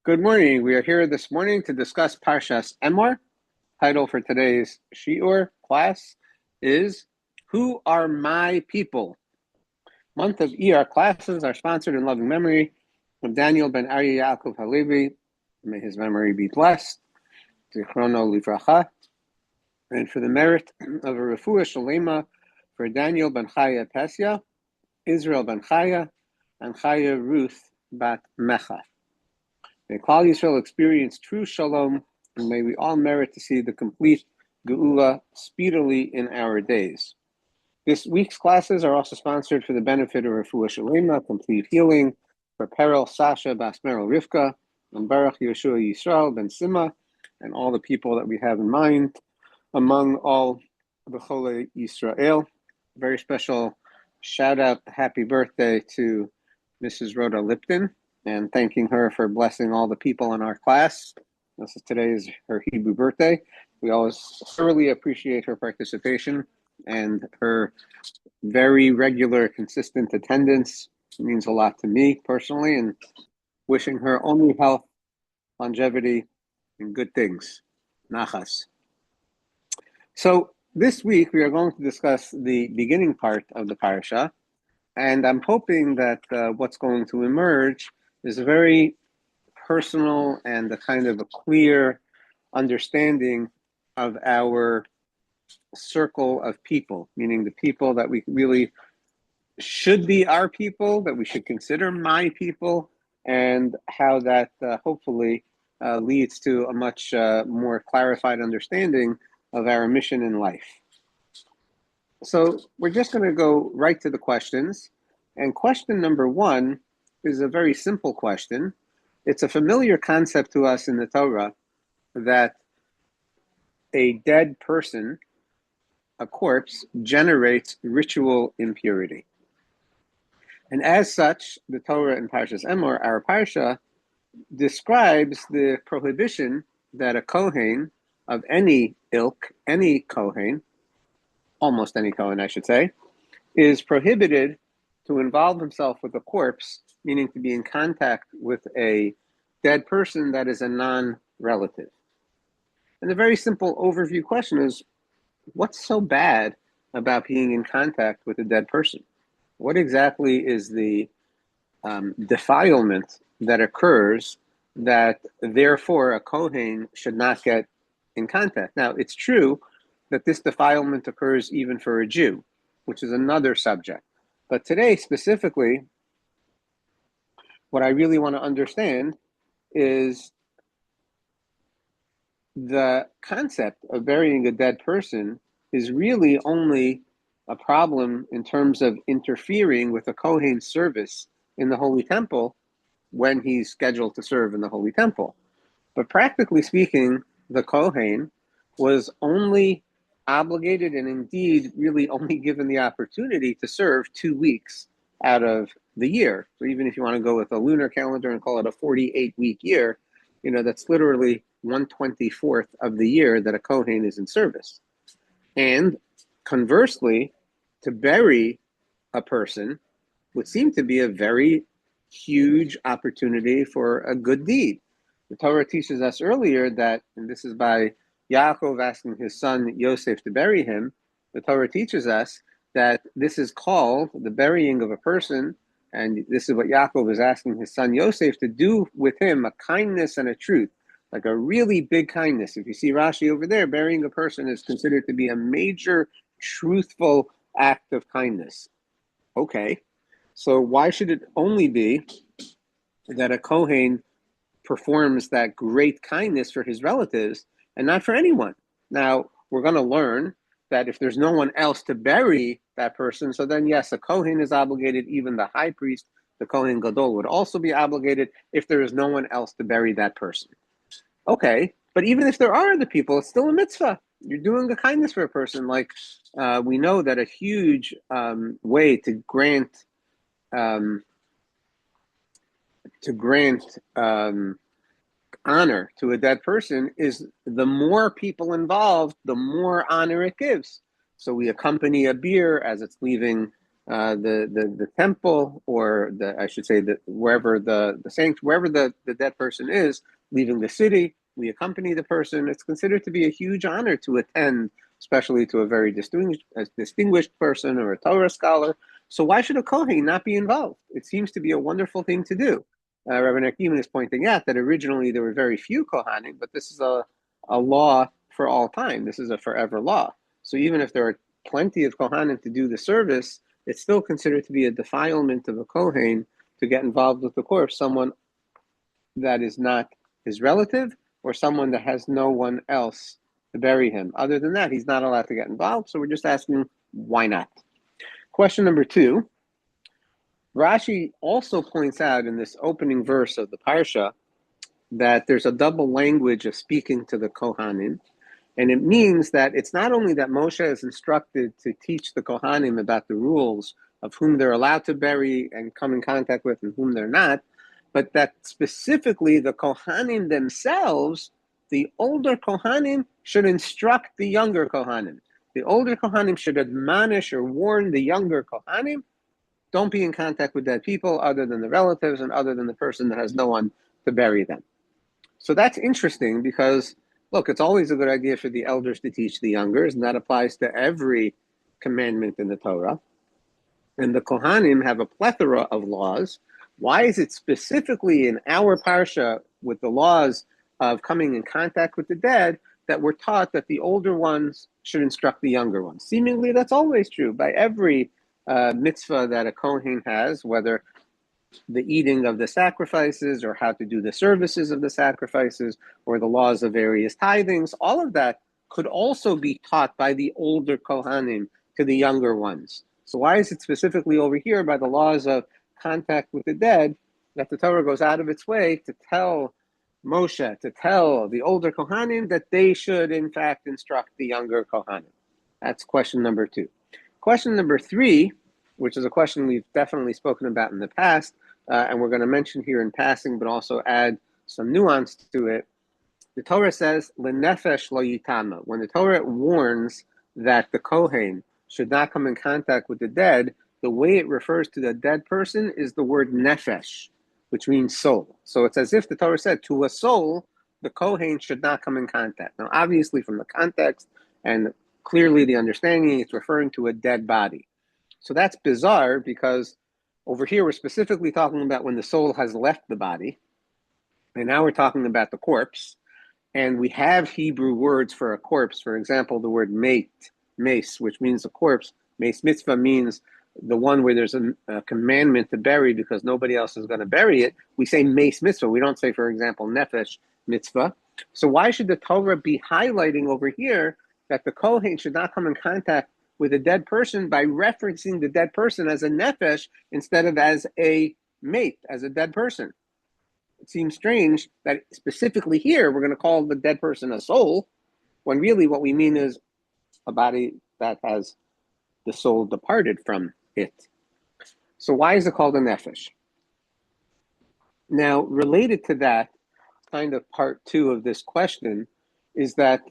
Good morning. We are here this morning to discuss Parshas Emor. Title for today's shiur class is Who Are My People? Month of Iyar classes are sponsored in loving memory of Daniel ben Aryeh Yaakov Halevi. May his memory be blessed. Zichrono livracha. And for the merit of a refuah shalema for Daniel ben Chaya Pesya, Israel ben Chaya, and Chaya Ruth bat Mecha. May K'lal Yisrael experience true Shalom, and may we all merit to see the complete Geula speedily in our days. This week's classes are also sponsored for the benefit of Refuah Shalema, complete healing, for Peril Sasha Basmerel Rivka, and Baruch Yeshua Yisrael Ben Sima, and all the people that we have in mind, among all the Chaya Yisrael. Very special shout out, happy birthday to Mrs. Rhoda Lipton, and thanking her for blessing all the people in our class. Today is her Hebrew birthday. We always thoroughly appreciate her participation and her very regular, consistent attendance. It means a lot to me personally, and wishing her only health, longevity, and good things. Nachas. So this week we are going to discuss the beginning part of the parasha, and I'm hoping that what's going to emerge is a very personal and a kind of a clear understanding of our circle of people, meaning the people that we really should be our people, that we should consider my people, and how that hopefully leads to a much more clarified understanding of our mission in life. So we're just going to go right to the questions. And question number one is a very simple question. It's a familiar concept to us in the Torah that a dead person, a corpse, generates ritual impurity. And as such, the Torah in Parshas Emor, our Parsha, describes the prohibition that a Kohen of any ilk, any Kohen, almost any Kohen, I should say, is prohibited to involve himself with a corpse, meaning to be in contact with a dead person that is a non-relative. And the very simple overview question is, what's so bad about being in contact with a dead person? What exactly is the defilement that occurs that therefore a Kohen should not get in contact? Now, it's true that this defilement occurs even for a Jew, which is another subject. But today, specifically, what I really want to understand is the concept of burying a dead person is really only a problem in terms of interfering with a Kohen's service in the Holy Temple when he's scheduled to serve in the Holy Temple. But practically speaking, the Kohen was only obligated and indeed really only given the opportunity to serve 2 weeks out of the year. So even if you want to go with a lunar calendar and call it a 48-week year, that's literally 1/24th of the year that a Kohen is in service. And conversely, to bury a person would seem to be a very huge opportunity for a good deed. The Torah teaches us earlier that, and this is by Yaakov asking his son Yosef to bury him, the Torah teaches us that this is called the burying of a person, and this is what Yaakov is asking his son Yosef to do with him, a kindness and a truth, like a really big kindness. If you see Rashi over there, burying a person is considered to be a major, truthful act of kindness. Okay, so why should it only be that a Kohen performs that great kindness for his relatives and not for anyone? Now, we're going to learn that if there's no one else to bury that person, so then yes, a Kohen is obligated. Even the high priest, the Kohen Gadol, would also be obligated if there is no one else to bury that person. Okay, but even if there are other people, it's still a mitzvah. You're doing a kindness for a person. Like we know that a huge way to grant honor to a dead person is the more people involved, the more honor it gives. So we accompany a beer as it's leaving the temple, or I should say wherever wherever the dead person is, leaving the city. We accompany the person. It's considered to be a huge honor to attend, especially to a very distinguished person or a Torah scholar. So why should a Kohen not be involved? It seems to be a wonderful thing to do. Rabbi Nachman is pointing out that originally there were very few Kohanim, but this is a law for all time. This is a forever law. So even if there are plenty of Kohanim to do the service, it's still considered to be a defilement of a Kohen to get involved with the corpse, someone that is not his relative or someone that has no one else to bury him. Other than that, he's not allowed to get involved. So we're just asking, why not? Question number 2. Rashi also points out in this opening verse of the Parsha that there's a double language of speaking to the Kohanim. And it means that it's not only that Moshe is instructed to teach the Kohanim about the rules of whom they're allowed to bury and come in contact with and whom they're not, but that specifically the Kohanim themselves, the older Kohanim, should instruct the younger Kohanim. The older Kohanim should admonish or warn the younger Kohanim, don't be in contact with dead people other than the relatives and other than the person that has no one to bury them. So that's interesting because, look, it's always a good idea for the elders to teach the youngers, and that applies to every commandment in the Torah. And the Kohanim have a plethora of laws. Why is it specifically in our Parsha with the laws of coming in contact with the dead that we're taught that the older ones should instruct the younger ones? Seemingly, that's always true by every mitzvah that a Kohen has, whether the eating of the sacrifices or how to do the services of the sacrifices or the laws of various tithings. All of that could also be taught by the older Kohanim to the younger ones. So why is it specifically over here by the laws of contact with the dead that the Torah goes out of its way to tell Moshe, to tell the older Kohanim that they should in fact instruct the younger Kohanim? That's question number 2. Question number 3, which is a question we've definitely spoken about in the past, and we're going to mention here in passing, but also add some nuance to it. The Torah says, "Lenefesh lo yitama." When the Torah warns that the Kohen should not come in contact with the dead, the way it refers to the dead person is the word nefesh, which means soul. So it's as if the Torah said, to a soul, the Kohen should not come in contact. Now, obviously, from the context and clearly the understanding, it's referring to a dead body. So that's bizarre because over here we're specifically talking about when the soul has left the body, and now we're talking about the corpse, and we have Hebrew words for a corpse. For example, the word mace, which means a corpse. Mace mitzvah means the one where there's a commandment to bury because nobody else is going to bury it. We say mace mitzvah. We don't say, for example, nefesh mitzvah. So why should the Torah be highlighting over here that the Kohen should not come in contact with a dead person by referencing the dead person as a nefesh instead of as a mate, as a dead person? It seems strange that specifically here we're going to call the dead person a soul, when really what we mean is a body that has the soul departed from it. So why is it called a nefesh? Now, related to that, kind of part 2 of this question is that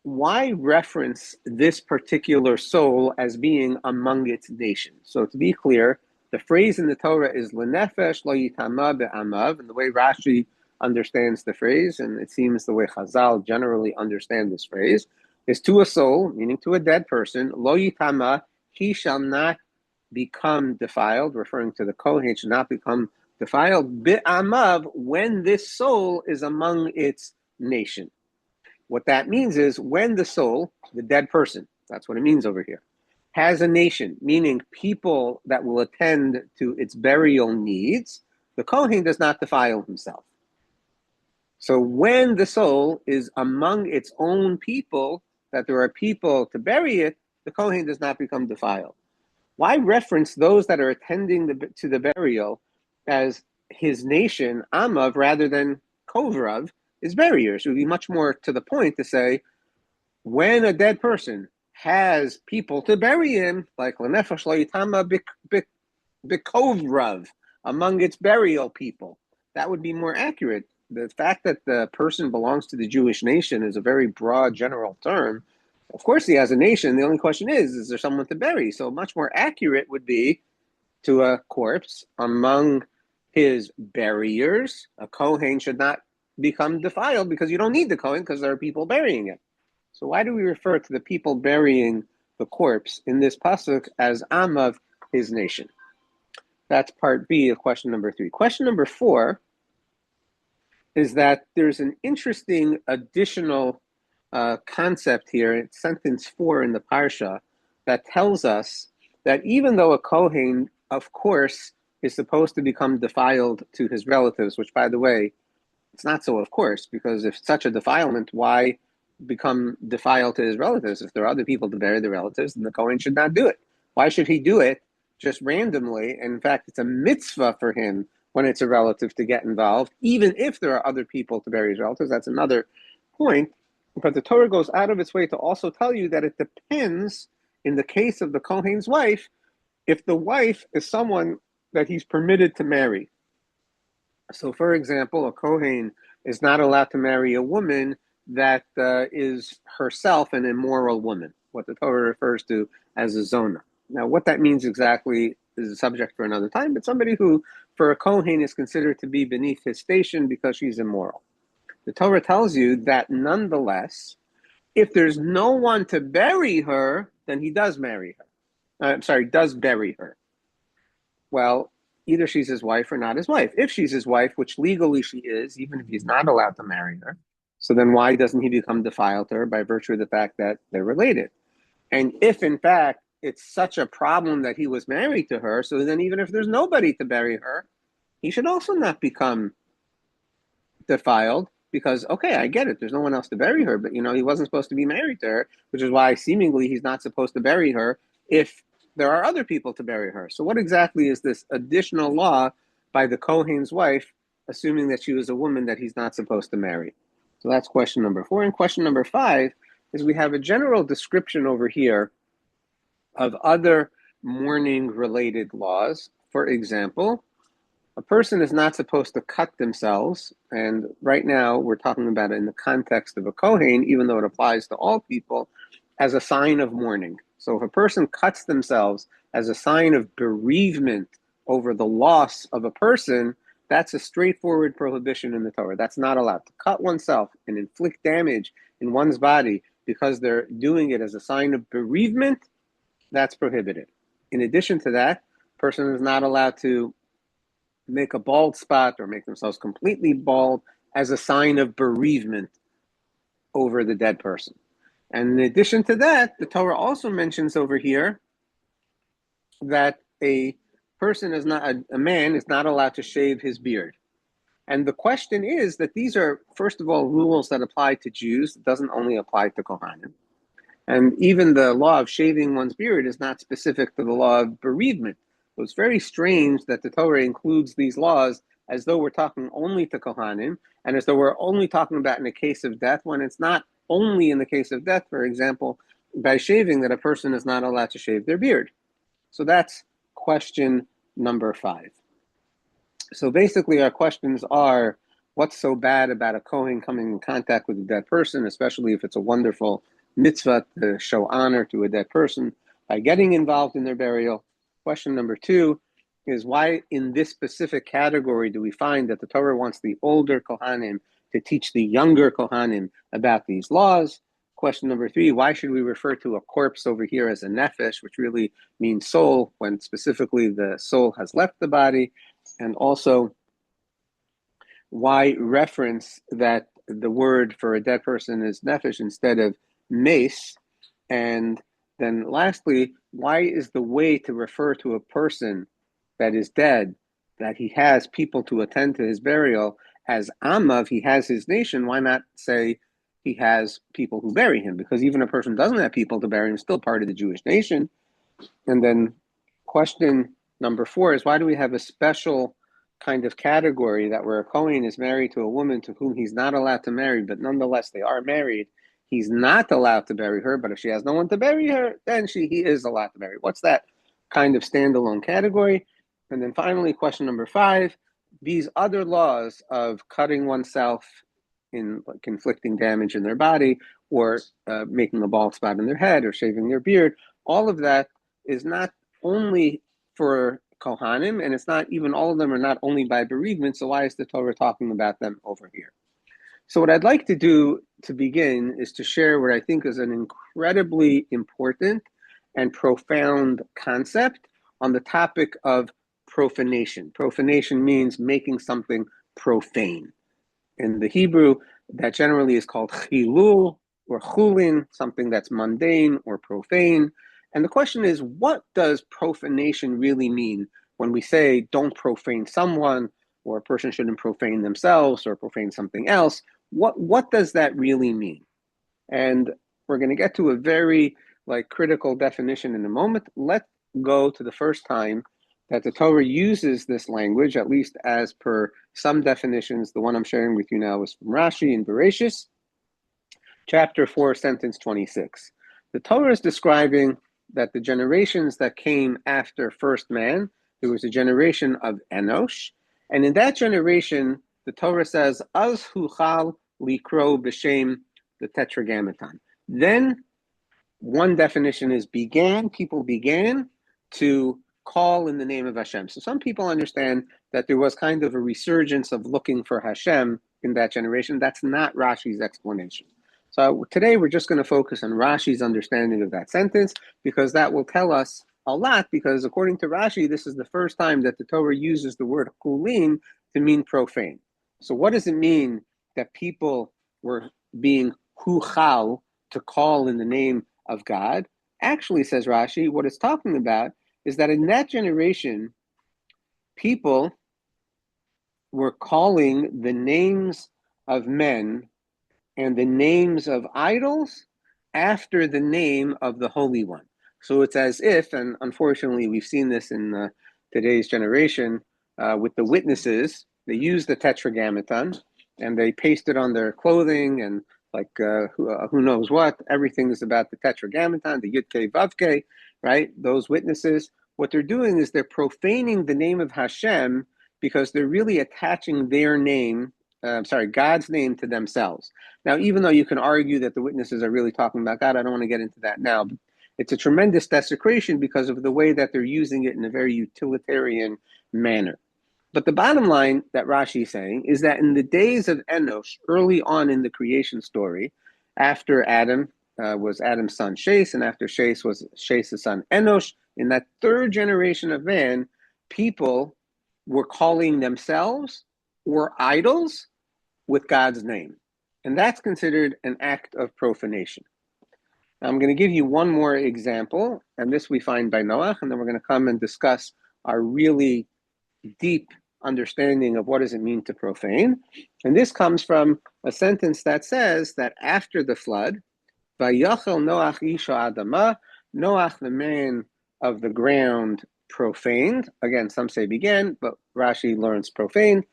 why reference this particular soul as being among its nation? So to be clear, the phrase in the Torah is lenefesh lo yitama be'amav, and the way Rashi understands the phrase, and it seems the way Chazal generally understand this phrase, is to a soul, meaning to a dead person, lo yitama, he shall not become defiled, referring to the Kohen, should not become defiled, be'amav, when this soul is among its nation. What that means is when the soul, the dead person, that's what it means over here, has a nation, meaning people that will attend to its burial needs, the Kohen does not defile himself. So when the soul is among its own people, that there are people to bury it, the Kohen does not become defiled. Why reference those that are attending to the burial as his nation, Amav, rather than Kovrav, his buriers? It would be much more to the point to say, when a dead person has people to bury him, like Lenefesh lo yitama bekovrav, among its burial people, that would be more accurate. The fact that the person belongs to the Jewish nation is a very broad general term. Of course, he has a nation. The only question is there someone to bury? So much more accurate would be to a corpse among his buriers. A Kohen should not become defiled because you don't need the Kohen because there are people burying it. So why do we refer to the people burying the corpse in this pasuk as Am of his nation? That's part B of question number 3. Question number 4 is that there's an interesting additional concept here. It's sentence 4 in the Parsha that tells us that even though a Kohen, of course, is supposed to become defiled to his relatives, which, by the way, it's not so, of course, because if such a defilement, why become defiled to his relatives? If there are other people to bury the relatives, then the Kohen should not do it. Why should he do it just randomly? And in fact, it's a mitzvah for him when it's a relative to get involved, even if there are other people to bury his relatives. That's another point. But the Torah goes out of its way to also tell you that it depends, in the case of the Kohen's wife, if the wife is someone that he's permitted to marry. So, for example, a Kohen is not allowed to marry a woman that is herself an immoral woman, what the Torah refers to as a zona. Now, what that means exactly is a subject for another time, but somebody who, for a Kohen, is considered to be beneath his station because she's immoral. The Torah tells you that nonetheless, if there's no one to bury her, then he does marry her. Does bury her. Well, either she's his wife or not his wife. If she's his wife, which legally she is, even if he's not allowed to marry her, so then why doesn't he become defiled to her by virtue of the fact that they're related? And if, in fact, it's such a problem that he was married to her, so then even if there's nobody to bury her, he should also not become defiled because, okay, I get it. There's no one else to bury her, but, he wasn't supposed to be married to her, which is why seemingly he's not supposed to bury her if there are other people to bury her. So what exactly is this additional law by the Kohen's wife, assuming that she was a woman that he's not supposed to marry? So that's question number 4. And question number 5 is we have a general description over here of other mourning-related laws. For example, a person is not supposed to cut themselves, and right now we're talking about it in the context of a Kohen, even though it applies to all people, as a sign of mourning. So if a person cuts themselves as a sign of bereavement over the loss of a person, that's a straightforward prohibition in the Torah. That's not allowed. To cut oneself and inflict damage in one's body because they're doing it as a sign of bereavement, that's prohibited. In addition to that, a person is not allowed to make a bald spot or make themselves completely bald as a sign of bereavement over the dead person. And in addition to that, the Torah also mentions over here that a man is not allowed to shave his beard. And the question is that these are, first of all, rules that apply to Jews. It doesn't only apply to Kohanim. And even the law of shaving one's beard is not specific to the law of bereavement. So it's very strange that the Torah includes these laws as though we're talking only to Kohanim, and as though we're only talking about in the case of death, when it's not only in the case of death, for example, by shaving, that a person is not allowed to shave their beard. So that's question number 5. So basically our questions are, what's so bad about a Kohen coming in contact with a dead person, especially if it's a wonderful mitzvah to show honor to a dead person by getting involved in their burial? Question number 2 is, why in this specific category do we find that the Torah wants the older Kohanim to teach the younger Kohanim about these laws? Question number 3, why should we refer to a corpse over here as a nefesh, which really means soul, when specifically the soul has left the body? And also, why reference that the word for a dead person is nefesh instead of mace? And then lastly, why is the way to refer to a person that is dead, that he has people to attend to his burial, as Amav, he has his nation? Why not say he has people who bury him? Because even a person doesn't have people to bury him, still part of the Jewish nation. And then question number 4 is, why do we have a special kind of category that where a Kohen is married to a woman to whom he's not allowed to marry, but nonetheless they are married? He's not allowed to bury her, but if she has no one to bury her, then he is allowed to bury. What's that kind of standalone category? And then finally, question number 5, these other laws of cutting oneself in inflicting damage in their body, or making a bald spot in their head or shaving their beard. All of that is not only for Kohanim, and it's not even all of them are not only by bereavement. So why is the Torah talking about them over here? So what I'd like to do to begin is to share what I think is an incredibly important and profound concept on the topic of profanation. Profanation means making something profane. In the Hebrew, that generally is called chilul or chulin, something that's mundane or profane. And the question is, what does profanation really mean when we say don't profane someone, or a person shouldn't profane themselves or profane something else? What does that really mean? And we're going to get to a very critical definition in a moment. Let's go to the first time that the Torah uses this language, at least as per some definitions. The one I'm sharing with you now is from Rashi in Bereshis, chapter 4, sentence 26. The Torah is describing that the generations that came after first man, there was a generation of Enosh, and in that generation, the Torah says, Az huchal likro b'shem, the tetragrammaton. Then one definition is people began to call in the name of Hashem. So some people understand that there was kind of a resurgence of looking for Hashem in that generation. That's not Rashi's explanation. So today we're just going to focus on Rashi's understanding of that sentence, because that will tell us a lot, because according to Rashi, this is the first time that the Torah uses the word kulin to mean profane. So what does it mean that people were being huchal, to call in the name of God? Actually, says Rashi, what it's talking about is that in that generation, people were calling the names of men and the names of idols after the name of the Holy One. So it's as if, and unfortunately we've seen this in today's generation with the witnesses, they use the tetragrammaton and they paste it on their clothing and who knows what. Everything is about the tetragrammaton, the Yud-Kei Vav-Kei, right? Those witnesses, what they're doing is they're profaning the name of Hashem, because they're really attaching their name, God's name, to themselves. Now, even though you can argue that the witnesses are really talking about God, I don't want to get into that now. But it's a tremendous desecration because of the way that they're using it in a very utilitarian manner. But the bottom line that Rashi is saying is that in the days of Enosh, early on in the creation story, after Adam was Adam's son Shes, and after Shes was Shes' son Enosh, in that third generation of man, people were calling themselves or idols with God's name. And that's considered an act of profanation. Now, I'm going to give you one more example, and this we find by Noach, and then we're going to come and discuss our really deep understanding of what does it mean to profane. And this comes from a sentence that says that after the flood, Vayachel Noach isha adama, Noach, the man of the ground, profaned. Again, some say began, but Rashi learns profane.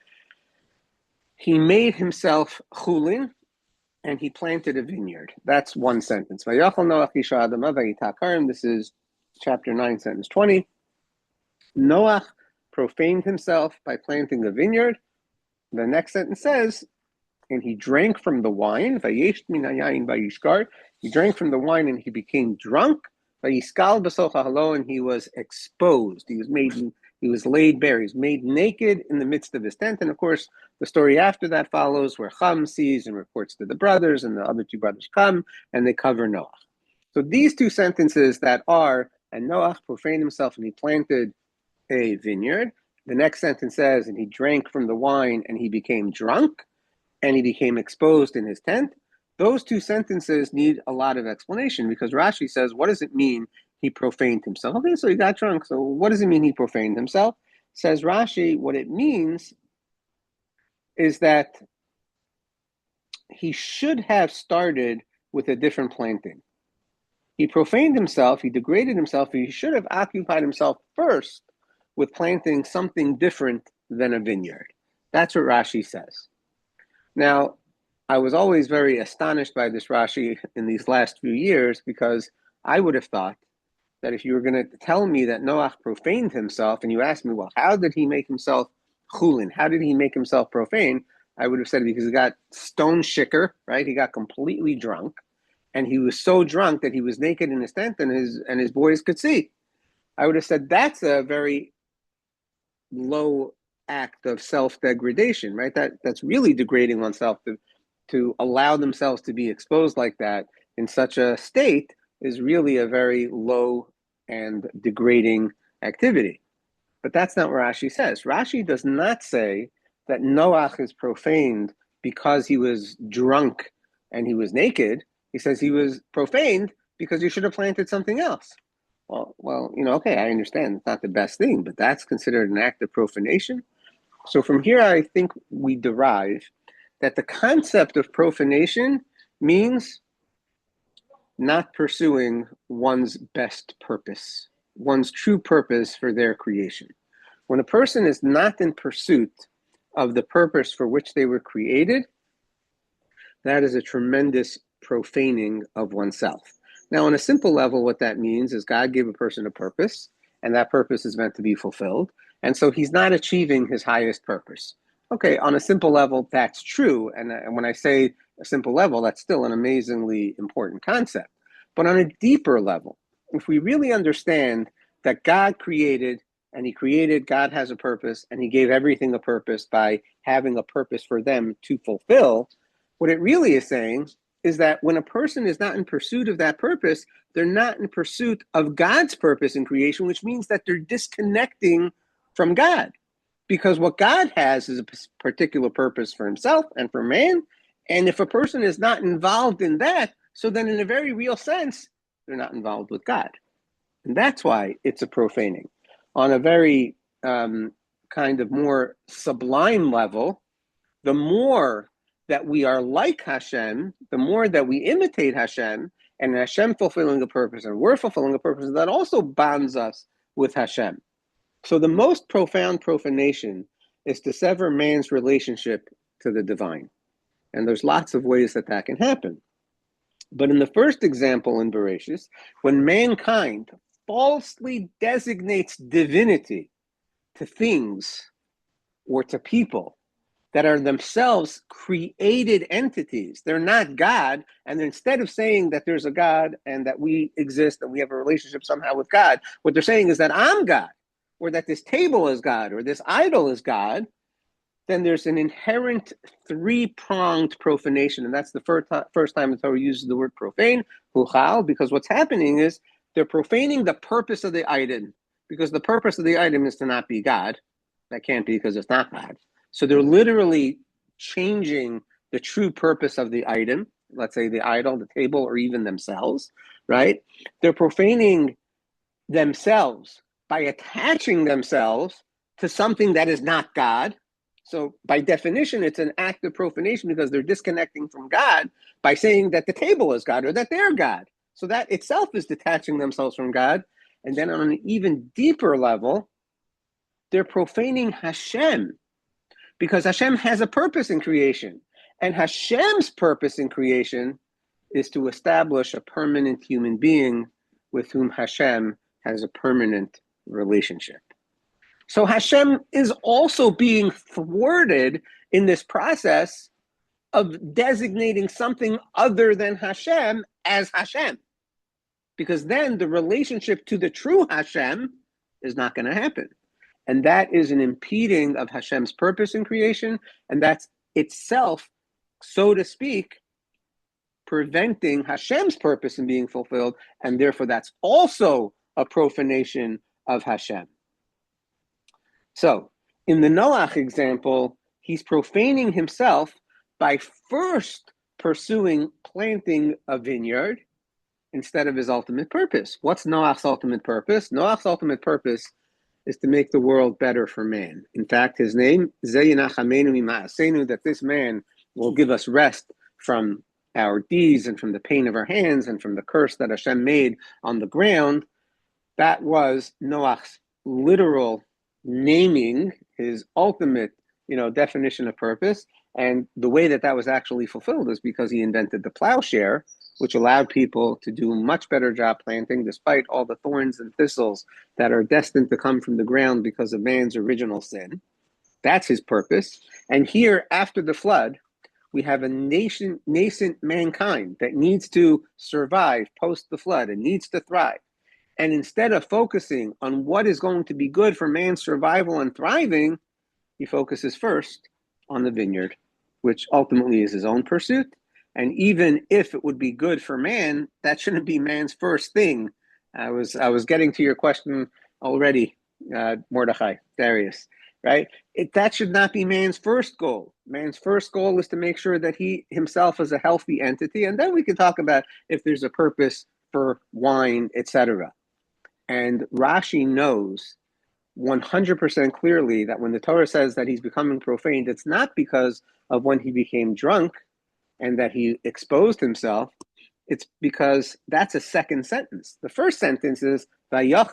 He made himself chulin, and he planted a vineyard. That's one sentence. Vayachel Noach isha adama vayitakarim. This is chapter 9, sentence 20. Noach profaned himself by planting a vineyard. The next sentence says, and he drank from the wine. Vayesh min hayayin vayishkar. He drank from the wine and he became drunk. Vayiskal b'soch hahalo, and he was exposed. He was laid bare. He was made naked in the midst of his tent. And of course, the story after that follows, where Cham sees and reports to the brothers, and the other two brothers come and they cover Noach. So these two sentences that are, and Noach profaned himself and he planted a vineyard. The next sentence says, and he drank from the wine and he became drunk and he became exposed in his tent. Those two sentences need a lot of explanation, because Rashi says, what does it mean he profaned himself? Okay, so he got drunk. So what does it mean he profaned himself? Says Rashi, what it means is that he should have started with a different planting. He profaned himself, he degraded himself, he should have occupied himself first with planting something different than a vineyard. That's what Rashi says. Now, I was always very astonished by this Rashi in these last few years, because I would have thought that if you were going to tell me that Noach profaned himself, and you asked me, well, how did he make himself chulin? How did he make himself profane? I would have said because he got stone shiker, right? He got completely drunk. and he was so drunk that he was naked in his tent and his boys could see. I would have said that's a very low act of self-degradation, right? That's really degrading oneself to allow themselves to be exposed like that in such a state is really a very low and degrading activity. But that's not what Rashi says. Rashi does not say that Noach is profaned because he was drunk and he was naked. He says he was profaned because he should have planted something else. Well, okay, I understand it's not the best thing, but that's considered an act of profanation. So from here, I think we derive that the concept of profanation means not pursuing one's best purpose, one's true purpose for their creation. When a person is not in pursuit of the purpose for which they were created, that is a tremendous profaning of oneself. Now, on a simple level, what that means is God gave a person a purpose, and that purpose is meant to be fulfilled. And so he's not achieving his highest purpose. Okay, on a simple level, that's true. And when I say a simple level, that's still an amazingly important concept. But on a deeper level, if we really understand that God created, and he created, God has a purpose, and he gave everything a purpose by having a purpose for them to fulfill, what it really is saying is that when a person is not in pursuit of that purpose, they're not in pursuit of God's purpose in creation, which means that they're disconnecting from God. Because what God has is a particular purpose for himself and for man. And if a person is not involved in that, so then in a very real sense, they're not involved with God. And that's why it's a profaning. On a very kind of more sublime level, the more that we are like Hashem, the more that we imitate Hashem, and Hashem fulfilling a purpose, and we're fulfilling a purpose, that also bonds us with Hashem. So the most profound profanation is to sever man's relationship to the divine. And there's lots of ways that can happen. But in the first example in Bereshis, when mankind falsely designates divinity to things or to people that are themselves created entities. They're not God, and instead of saying that there's a God and that we exist and we have a relationship somehow with God, what they're saying is that I'm God, or that this table is God, or this idol is God, then there's an inherent three-pronged profanation, and that's the first time the Torah uses the word profane, huchal, because what's happening is they're profaning the purpose of the item, because the purpose of the item is to not be God. That can't be because it's not God. So they're literally changing the true purpose of the item, let's say the idol, the table, or even themselves, right? They're profaning themselves by attaching themselves to something that is not God. So by definition, it's an act of profanation because they're disconnecting from God by saying that the table is God or that they're God. So that itself is detaching themselves from God. And then on an even deeper level, they're profaning Hashem, because Hashem has a purpose in creation. And Hashem's purpose in creation is to establish a permanent human being with whom Hashem has a permanent relationship. So Hashem is also being thwarted in this process of designating something other than Hashem as Hashem. Because then the relationship to the true Hashem is not going to happen. And that is an impeding of Hashem's purpose in creation, and that's itself, so to speak, preventing Hashem's purpose in being fulfilled, and therefore that's also a profanation of Hashem. So, in the Noach example, he's profaning himself by first pursuing planting a vineyard instead of his ultimate purpose. What's Noach's ultimate purpose? Noach's ultimate purpose is to make the world better for man. In fact, his name, that this man will give us rest from our deeds and from the pain of our hands and from the curse that Hashem made on the ground. That was Noach's literal naming, his ultimate, definition of purpose. And the way that was actually fulfilled is because he invented the plowshare, which allowed people to do a much better job planting despite all the thorns and thistles that are destined to come from the ground because of man's original sin. That's his purpose. And here, after the flood, we have a nascent mankind that needs to survive post the flood and needs to thrive. And instead of focusing on what is going to be good for man's survival and thriving, he focuses first on the vineyard, which ultimately is his own pursuit. And even if it would be good for man, that shouldn't be man's first thing. I was getting to your question already, Mordechai, Darius, right? That should not be man's first goal. Man's first goal is to make sure that he himself is a healthy entity, and then we can talk about if there's a purpose for wine, etc. And Rashi knows 100% clearly that when the Torah says that he's becoming profaned, it's not because of when he became drunk and that he exposed himself. It's because that's a second sentence. The first sentence is, Noach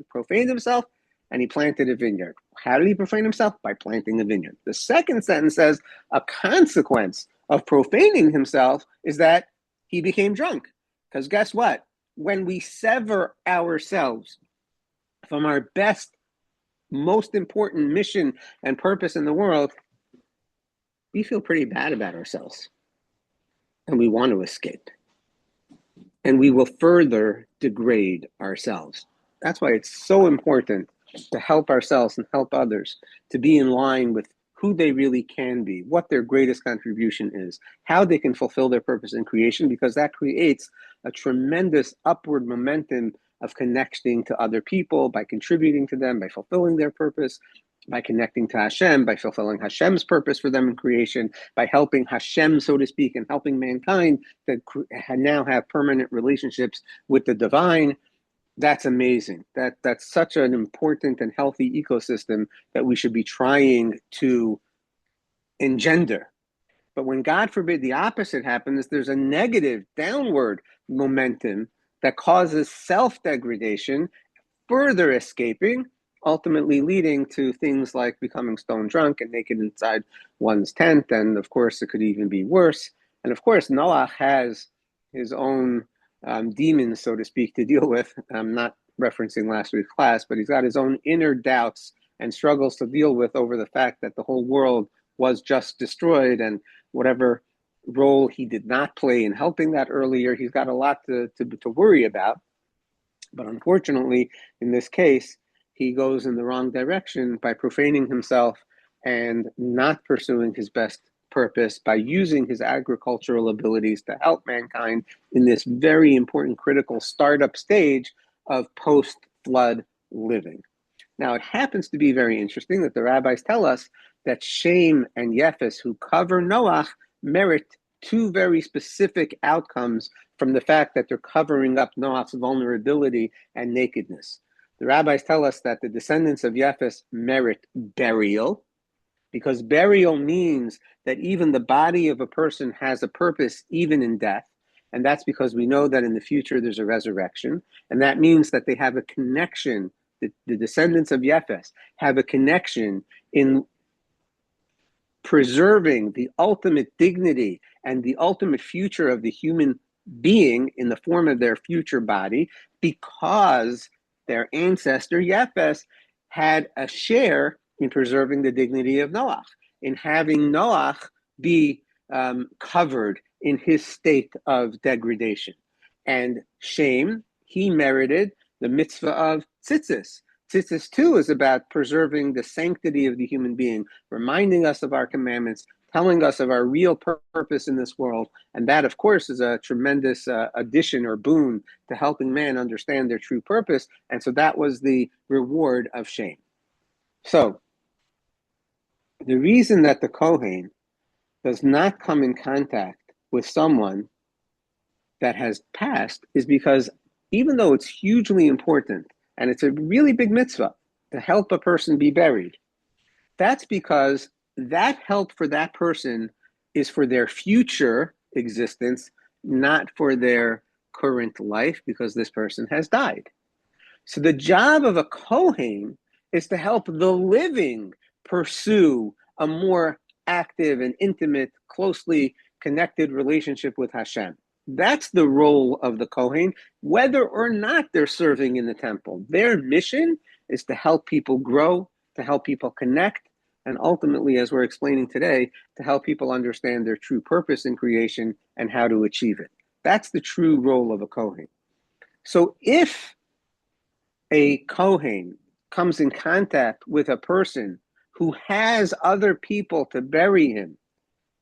profaned himself and he planted a vineyard. How did he profane himself? By planting a vineyard. The second sentence says a consequence of profaning himself is that he became drunk. Because guess what? When we sever ourselves from our best, most important mission and purpose in the world, we feel pretty bad about ourselves. And we want to escape. And we will further degrade ourselves. That's why it's so important to help ourselves and help others to be in line with who they really can be, what their greatest contribution is, how they can fulfill their purpose in creation, because that creates a tremendous upward momentum of connecting to other people by contributing to them, by fulfilling their purpose, by connecting to Hashem, by fulfilling Hashem's purpose for them in creation, by helping Hashem, so to speak, and helping mankind to now have permanent relationships with the divine. That's amazing. That's such an important and healthy ecosystem that we should be trying to engender. But when, God forbid, the opposite happens, there's a negative downward momentum that causes self-degradation, further escaping, ultimately leading to things like becoming stone drunk and naked inside one's tent. And of course, it could even be worse. And of course, Noach has his own demons, so to speak, to deal with. I'm not referencing last week's class, but he's got his own inner doubts and struggles to deal with over the fact that the whole world was just destroyed, and whatever role he did not play in helping that earlier, he's got a lot to worry about. But unfortunately, in this case, he goes in the wrong direction by profaning himself and not pursuing his best purpose by using his agricultural abilities to help mankind in this very important, critical startup stage of post-flood living. Now, it happens to be very interesting that the rabbis tell us that Shem and Yefes, who cover Noach, merit two very specific outcomes from the fact that they're covering up Noach's vulnerability and nakedness. The rabbis tell us that the descendants of Yefes merit burial, because burial means that even the body of a person has a purpose even in death. And that's because we know that in the future there's a resurrection. And that means that they have a connection, the descendants of Yefes have a connection in preserving the ultimate dignity and the ultimate future of the human being in the form of their future body, because their ancestor Yefes had a share in preserving the dignity of Noach, in having Noach be covered in his state of degradation. And Shem, he merited the mitzvah of tzitzis. Tzitzis too is about preserving the sanctity of the human being, reminding us of our commandments, telling us of our real purpose in this world. And that, of course, is a tremendous addition or boon to helping man understand their true purpose. And so that was the reward of Shem. So the reason that the Kohen does not come in contact with someone that has passed is because even though it's hugely important and it's a really big mitzvah to help a person be buried, that's because that help for that person is for their future existence, not for their current life, because this person has died. So the job of a Kohen is to help the living pursue a more active and intimate, closely connected relationship with Hashem. That's the role of the Kohen, whether or not they're serving in the temple. Their mission is to help people grow, to help people connect, and ultimately, as we're explaining today, to help people understand their true purpose in creation and how to achieve it. That's the true role of a Kohen. So if a Kohen comes in contact with a person who has other people to bury him,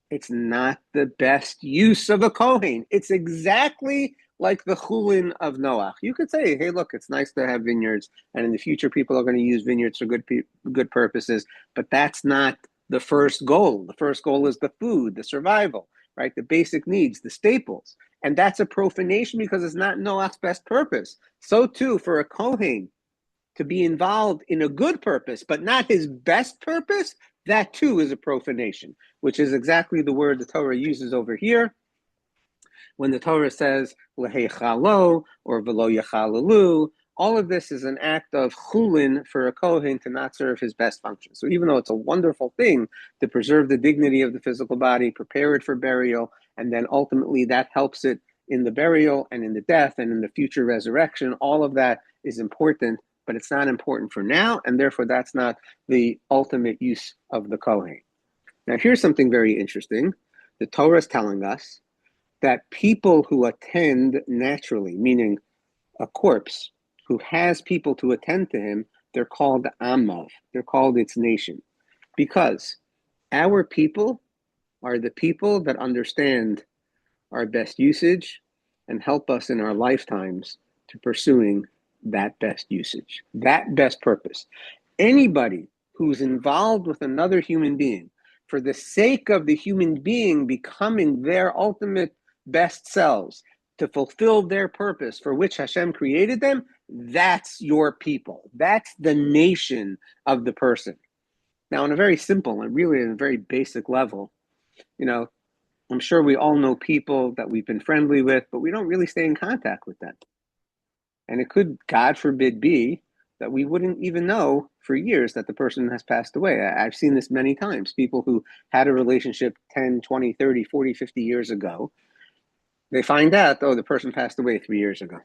it's not the best use of a Kohen. It's exactly like the chulin of Noach. You could say, hey, look, it's nice to have vineyards, and in the future, people are going to use vineyards for good purposes, but that's not the first goal. The first goal is the food, the survival, right? The basic needs, the staples. And that's a profanation because it's not Noach's best purpose. So too, for a Kohen to be involved in a good purpose, but not his best purpose, that too is a profanation, which is exactly the word the Torah uses over here. When the Torah says, leheichalo, or velo yachalalu, all of this is an act of chulin for a Kohen to not serve his best function. So even though it's a wonderful thing to preserve the dignity of the physical body, prepare it for burial, and then ultimately that helps it in the burial and in the death and in the future resurrection, all of that is important, but it's not important for now, and therefore that's not the ultimate use of the Kohen. Now here's something very interesting. The Torah is telling us that people who attend naturally, meaning a corpse who has people to attend to him, they're called Amav. They're called its nation. Because our people are the people that understand our best usage and help us in our lifetimes to pursuing that best usage, that best purpose. Anybody who's involved with another human being for the sake of the human being becoming their ultimate best selves to fulfill their purpose for which Hashem created them, that's your people. That's the nation of the person. Now, on a very simple and really in a very basic level, I'm sure we all know people that we've been friendly with, but we don't really stay in contact with them. And it could, God forbid, be that we wouldn't even know for years that the person has passed away. I've seen this many times. People who had a relationship 10, 20, 30, 40, 50 years ago, they find out, oh, the person passed away 3 years ago.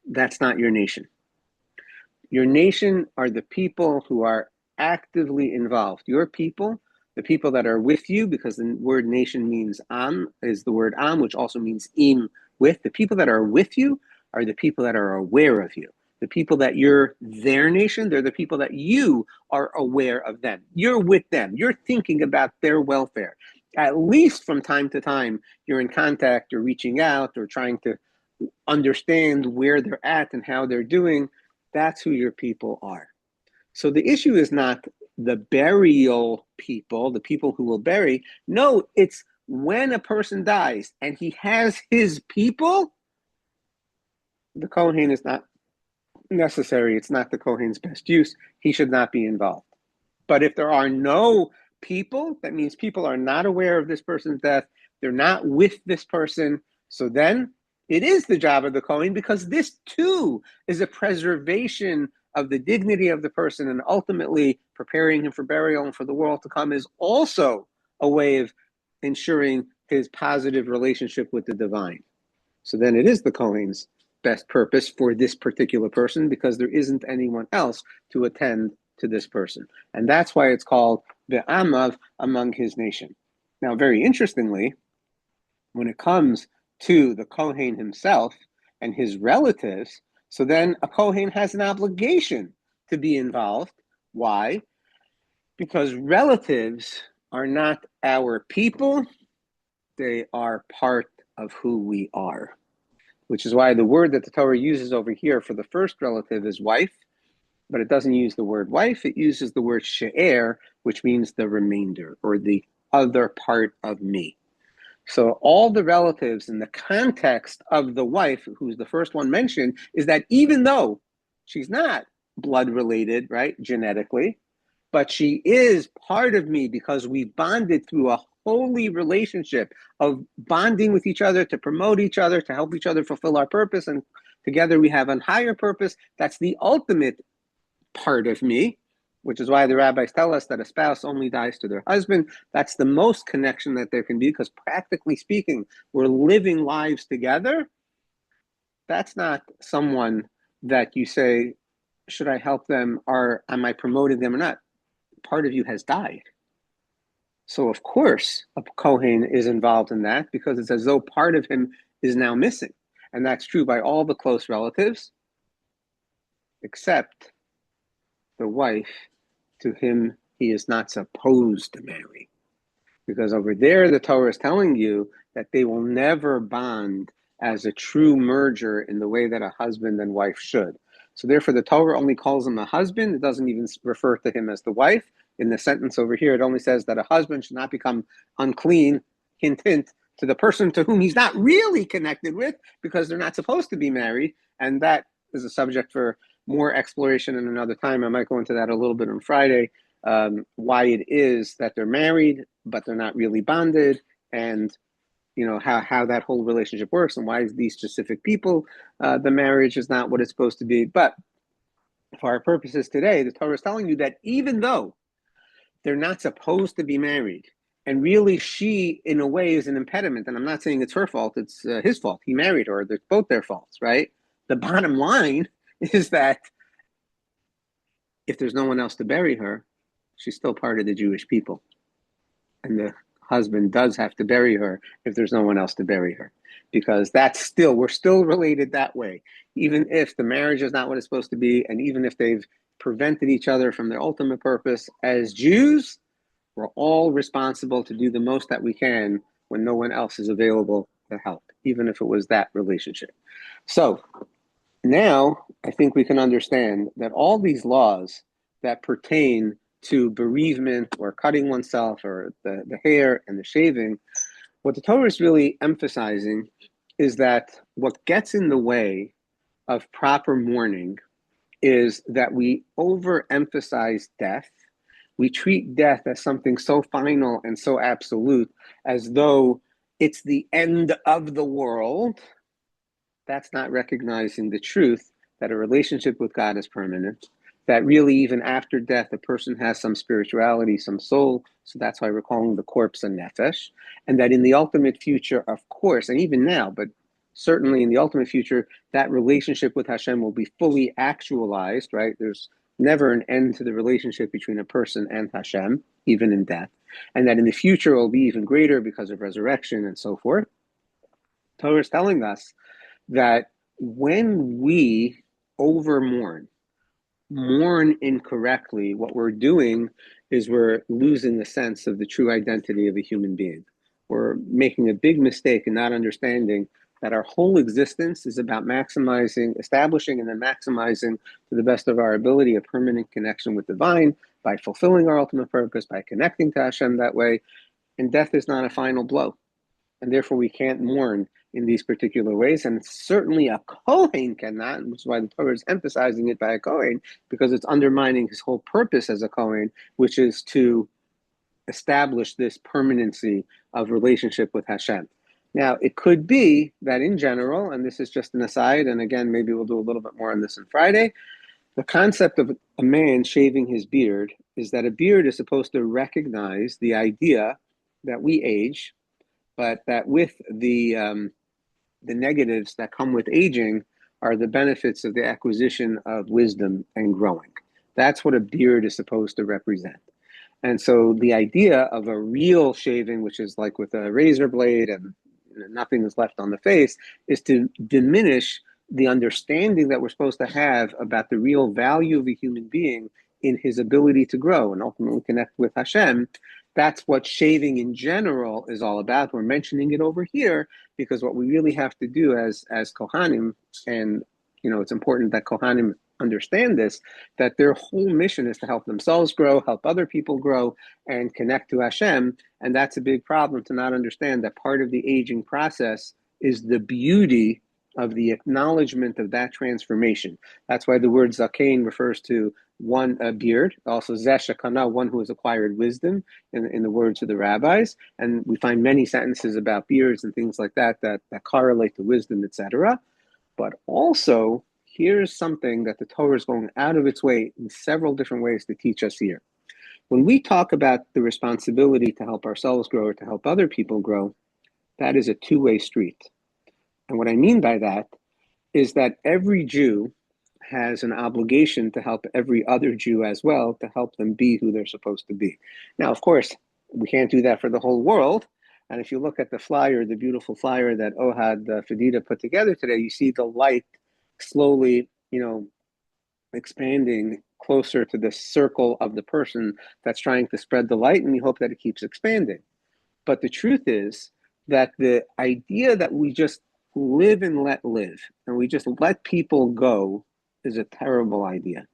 That's not your nation. Your nation are the people who are actively involved. Your people, the people that are with you, because the word nation means am, is the word am, which also means im, with. The people that are with you are the people that are aware of you. The people that you're their nation, they're the people that you are aware of them. You're with them. You're thinking about their welfare. At least from time to time, you're in contact or reaching out or trying to understand where they're at and how they're doing. That's who your people are. So the issue is not the burial people, the people who will bury. No, it's when a person dies and he has his people, the Kohen is not necessary. It's not the Kohen's best use. He should not be involved. But if there are no people, that means people are not aware of this person's death. They're not with this person. So then it is the job of the Kohen, because this too is a preservation of the dignity of the person, and ultimately preparing him for burial and for the world to come is also a way of ensuring his positive relationship with the divine. So then it is the Kohen's best purpose for this particular person, because there isn't anyone else to attend to this person. And that's why it's called the Amav, among his nation. Now, very interestingly, when it comes to the Kohen himself and his relatives, so then a Kohen has an obligation to be involved. Why? Because relatives are not our people, they are part of who we are. Which is why the word that the Torah uses over here for the first relative is wife, but it doesn't use the word wife, it uses the word she'er, which means the remainder, or the other part of me. So all the relatives in the context of the wife, who's the first one mentioned, is that even though she's not blood related, right, genetically, but she is part of me because we bonded through a holy relationship of bonding with each other to promote each other, to help each other fulfill our purpose, and together we have a higher purpose. That's the ultimate part of me, which is why the rabbis tell us that a spouse only dies to their husband. That's the most connection that there can be, because practically speaking, we're living lives together. That's not someone that you say, should I help them, or am I promoting them or not? part of you has died. So of course, a Kohen is involved in that because it's as though part of him is now missing. And that's true by all the close relatives, except the wife to him he is not supposed to marry. Because over there, the Torah is telling you that they will never bond as a true merger in the way that a husband and wife should. So therefore, the Torah only calls him a husband. It doesn't even refer to him as the wife. In the sentence over here, it only says that a husband should not become unclean, hint, hint, to the person to whom he's not really connected with because they're not supposed to be married. And that is a subject for more exploration in another time. I might go into that a little bit on Friday, why it is that they're married, but they're not really bonded, and how that whole relationship works, and why these specific people, the marriage is not what it's supposed to be. But for our purposes today, the Torah is telling you that even though they're not supposed to be married, and really she, in a way, is an impediment, and I'm not saying it's her fault, it's his fault. He married her. They're both their faults, right? The bottom line is that if there's no one else to bury her, she's still part of the Jewish people. And the husband does have to bury her if there's no one else to bury her. Because we're still related that way. Even if the marriage is not what it's supposed to be, and even if they've prevented each other from their ultimate purpose, as Jews, we're all responsible to do the most that we can when no one else is available to help, even if it was that relationship. So now I think we can understand that all these laws that pertain to bereavement or cutting oneself or the hair and the shaving, what the Torah is really emphasizing is that what gets in the way of proper mourning is that we overemphasize death. We treat death as something so final and so absolute, as though it's the end of the world. That's not recognizing the truth that a relationship with God is permanent, that really even after death, a person has some spirituality, some soul. So that's why we're calling the corpse a nefesh. And that in the ultimate future, of course, and even now, but certainly in the ultimate future, that relationship with Hashem will be fully actualized, right? There's never an end to the relationship between a person and Hashem, even in death. And that in the future, it will be even greater because of resurrection and so forth. Torah is telling us that when we mourn incorrectly, what we're doing is we're losing the sense of the true identity of a human being. We're making a big mistake in not understanding that our whole existence is about establishing and then maximizing to the best of our ability a permanent connection with the divine by fulfilling our ultimate purpose, by connecting to Hashem that way. And death is not a final blow. And therefore we can't mourn in these particular ways. And certainly a Kohen cannot, which is why the Torah is emphasizing it by a Kohen, because it's undermining his whole purpose as a Kohen, which is to establish this permanency of relationship with Hashem. Now, it could be that in general, and this is just an aside, and again, maybe we'll do a little bit more on this on Friday, the concept of a man shaving his beard is that a beard is supposed to recognize the idea that we age, but that with the negatives that come with aging are the benefits of the acquisition of wisdom and growing. That's what a beard is supposed to represent. And so the idea of a real shaving, which is like with a razor blade and nothing is left on the face, is to diminish the understanding that we're supposed to have about the real value of a human being in his ability to grow and ultimately connect with Hashem. That's what shaving in general is all about. We're mentioning it over here because what we really have to do as Kohanim, and it's important that Kohanim understand this, that their whole mission is to help themselves grow, help other people grow, and connect to Hashem. And that's a big problem, to not understand that part of the aging process is the beauty of the acknowledgement of that transformation. That's why the word zakein refers to a beard, also zeh shekana, one who has acquired wisdom, in the words of the rabbis. And we find many sentences about beards and things like that correlate to wisdom, etc. But also, here's something that the Torah is going out of its way in several different ways to teach us here. When we talk about the responsibility to help ourselves grow or to help other people grow, that is a two-way street. And what I mean by that is that every Jew has an obligation to help every other Jew as well, to help them be who they're supposed to be. Now, of course, we can't do that for the whole world. And if you look at the flyer, the beautiful flyer that Ohad Fadida put together today, you see the light slowly, expanding closer to the circle of the person that's trying to spread the light, and you hope that it keeps expanding. But the truth is that the idea that we just live and let live, and we just let people go, is a terrible idea.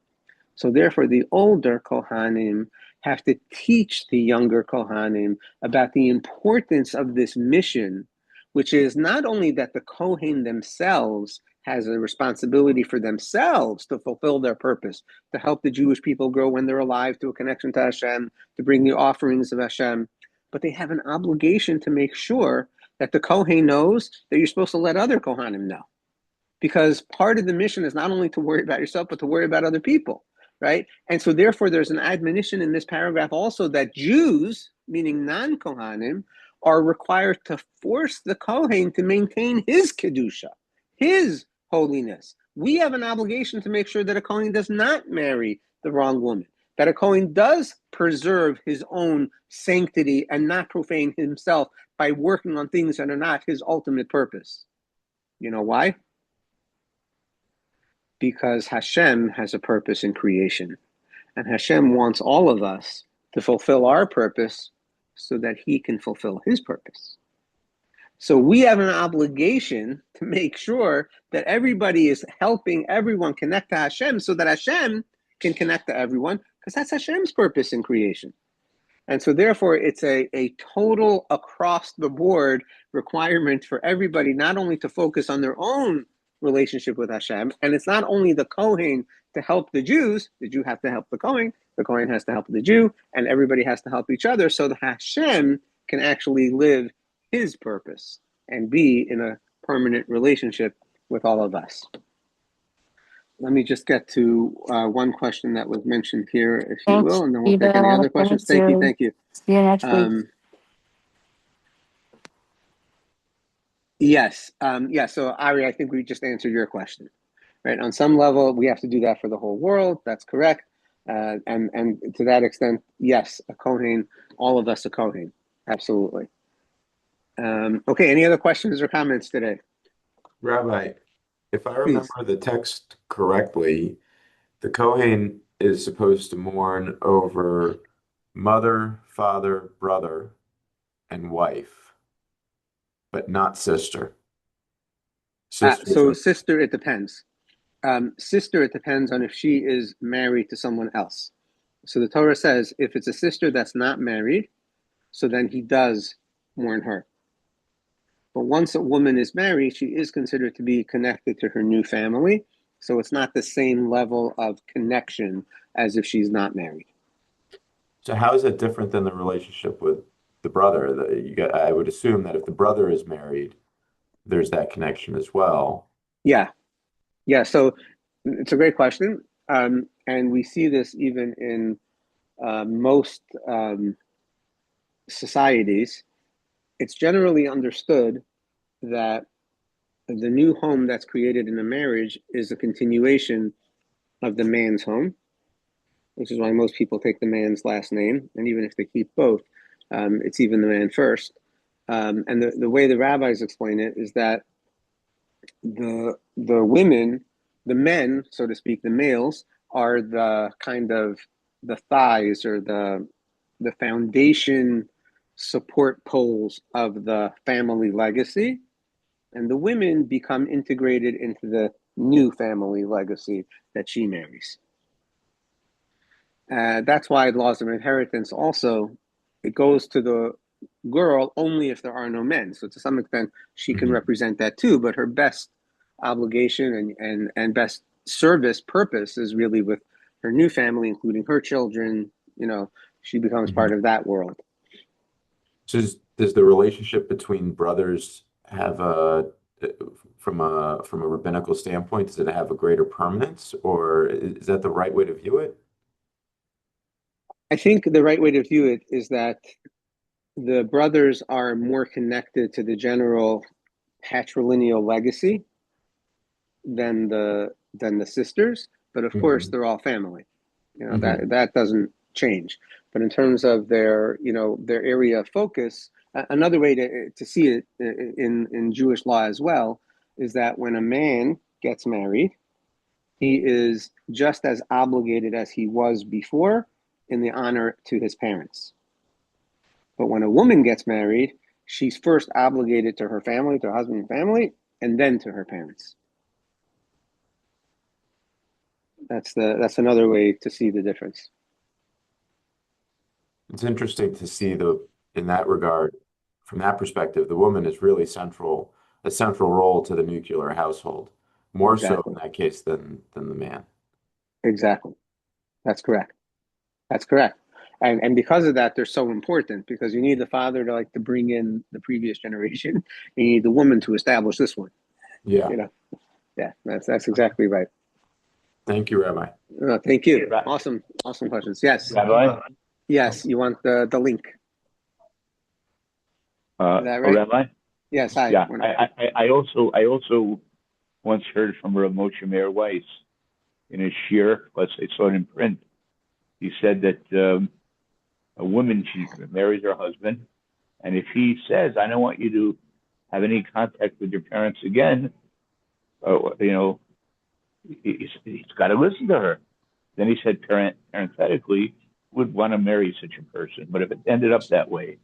So therefore, the older Kohanim have to teach the younger Kohanim about the importance of this mission, which is not only that the Kohen themselves has a responsibility for themselves to fulfill their purpose, to help the Jewish people grow when they're alive to a connection to Hashem, to bring the offerings of Hashem, but they have an obligation to make sure that the Kohen knows that you're supposed to let other Kohanim know. Because part of the mission is not only to worry about yourself, but to worry about other people, right? And so therefore, there's an admonition in this paragraph also that Jews, meaning non-Kohanim, are required to force the Kohen to maintain his Kedusha, his holiness. We have an obligation to make sure that a Kohen does not marry the wrong woman, that a Kohen does preserve his own sanctity and not profane himself by working on things that are not his ultimate purpose. You know why? Because Hashem has a purpose in creation. And Hashem wants all of us to fulfill our purpose so that he can fulfill his purpose. So we have an obligation to make sure that everybody is helping everyone connect to Hashem so that Hashem can connect to everyone, because that's Hashem's purpose in creation. And so therefore, it's a total across-the-board requirement for everybody not only to focus on their own relationship with Hashem, and it's not only the Kohen to help the Jews, the Jew has to help the Kohen has to help the Jew, and everybody has to help each other so that Hashem can actually live his purpose and be in a permanent relationship with all of us. Let me just get to one question that was mentioned here, if you will, and then we'll take any other questions. Thank you. See you next week. Yes. So Ari, I think we just answered your question, right? On some level, we have to do that for the whole world. That's correct. And to that extent, yes, a Kohen, all of us a Kohen. Absolutely. Okay. Any other questions or comments today? Rabbi, if I remember the text correctly, the Kohen is supposed to mourn over mother, father, brother, and wife, but not sister. Sister, it depends. Sister, it depends on if she is married to someone else. So the Torah says if it's a sister that's not married, so then he does mourn her. But once a woman is married, she is considered to be connected to her new family. So it's not the same level of connection as if she's not married. So how is it different than the relationship with the brother? I would assume that if the brother is married, there's that connection as well. Yeah. So it's a great question. And we see this even in most societies. It's generally understood that the new home that's created in a marriage is a continuation of the man's home, which is why most people take the man's last name. And even if they keep both, it's even the man first. And the way the rabbis explain it is that the women, the men, so to speak, the males, are the kind of the thighs or the foundation support poles of the family legacy, and the women become integrated into the new family legacy that she marries. That's why laws of inheritance also, it goes to the girl only if there are no men. So to some extent, she can represent that too, but her best obligation and best service purpose is really with her new family, including her children. She becomes part of that world. So does the relationship between brothers have from a rabbinical standpoint, does it have a greater permanence, or is that the right way to view it? I think the right way to view it is that the brothers are more connected to the general patrilineal legacy than the than the sisters, but of course Hmm. they're all family. Hmm. That doesn't change. But in terms of their their area of focus, another way to see it in Jewish law as well is that when a man gets married, he is just as obligated as he was before in the honor to his parents. But when a woman gets married, she's first obligated to her family, to her husband and family, and then to her parents. That's another way to see the difference. It's interesting to see in that regard, from that perspective, the woman is really a central role to the nuclear household, more so in Exactly. that case than the man. Exactly. That's correct. That's correct. And because of that, they're so important because you need the father to bring in the previous generation. And you need the woman to establish this one. Yeah. You know. Yeah, that's exactly right. Thank you, Rabbi. Thank you. Awesome, awesome questions. Yes. Rabbi, Yes, you want the link. Is that right? Rabbi, Yes, hi. yeah. I also once heard from Rav Moshe Meir Weiss in his shir. Let's say saw it in print. He said that a woman she marries her husband, and if he says, "I don't want you to have any contact with your parents again," you know, he's got to listen to her. Then he said, parenthetically, would want to marry such a person. But if it ended up that way,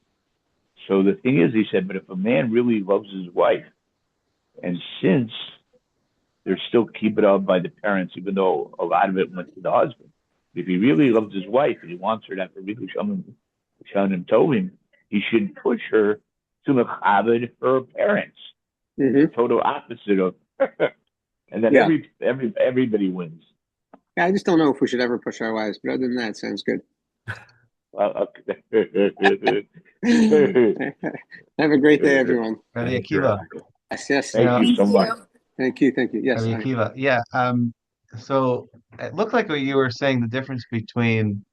so the thing is, he said, but if a man really loves his wife, and since they're still keeping up by the parents, even though a lot of it went to the husband, if he really loves his wife and he wants her to have a really Shalom Tovim, he should push her to mechabed her parents. Mm-hmm. Total opposite of, and then Yeah. everybody wins. Yeah, I just don't know if we should ever push our wives, but other than that, it sounds good. Have a great day, everyone. Rabbi Thank you, Akiva, Rabbi. Yes. Thank you so much. Thank you. Thank you. Yes. Rabbi Akiva. Yeah. So it looked like what you were saying, the difference between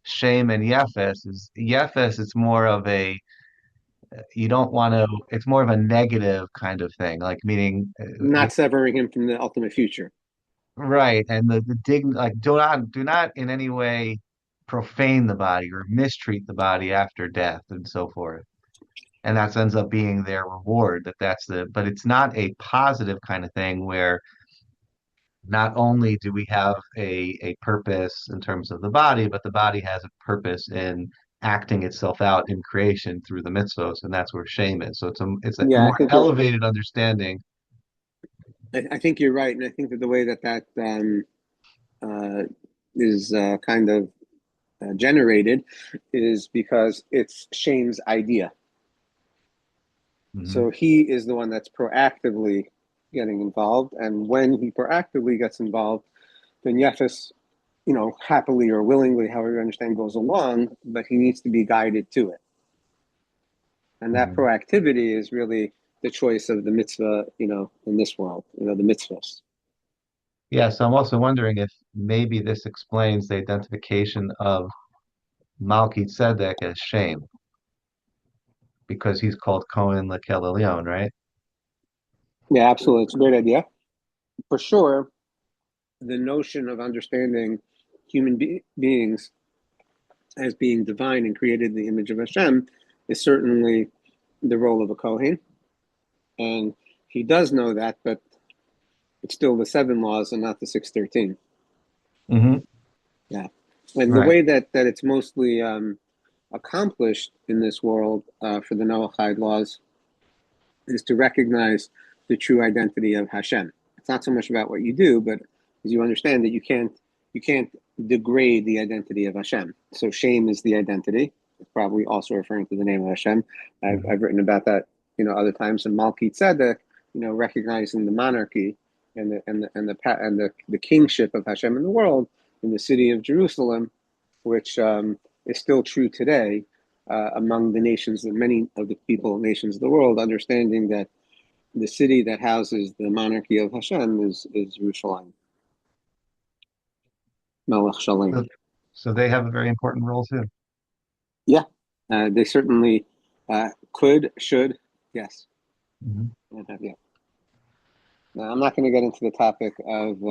shame and yefes is yefes, it's more of a, you don't want to, it's more of a negative kind of thing, like meaning, Not severing him from the ultimate future. right. And the like, do not in any way profane the body or mistreat the body after death and so forth. And that ends up being their reward, but it's not a positive kind of thing where not only do we have a purpose in terms of the body, but the body has a purpose in acting itself out in creation through the mitzvos, and that's where shame is. So it's a Yeah, more elevated understanding. I think you're right, and I think that the way that uh, is kind of generated is because it's shame's idea. Mhm. So he is the one that's proactively getting involved, and when he proactively gets involved, then Yefes, happily or willingly, however you understand, goes along, but he needs to be guided to it. And that Mhm. proactivity is really the choice of the mitzvah, in this world, the mitzvahs. Yeah, so I'm also wondering if maybe this explains the identification of Malki Tzedek as shame, because he's called Cohen Lekel Elyon, right? Yeah, absolutely. It's a great idea. For sure, the notion of understanding beings as being divine and created in the image of Hashem is certainly the role of a Kohen. And he does know that, but it's still the seven laws and not the 613. Hmm. Yeah. And the Right. way that it's mostly accomplished in this world for the Noahide laws is to recognize the true identity of Hashem. It's not so much about what you do, but as you understand that you can't degrade the identity of Hashem. So shame is the identity. It's probably also referring to the name of Hashem. Mhm. I've written about that, other times. And Malki Tzedek, recognizing the monarchy and the kingship of Hashem in the world in the city of Jerusalem, which is still true today among the nations, many of the nations of the world, understanding that the city that houses the monarchy of Hashem is Jerusalem, Melech Shalem. So, so they have a very important role too. Yeah, they certainly could, should, yes. Mhm. Yeah. Now, I'm not going to get into the topic of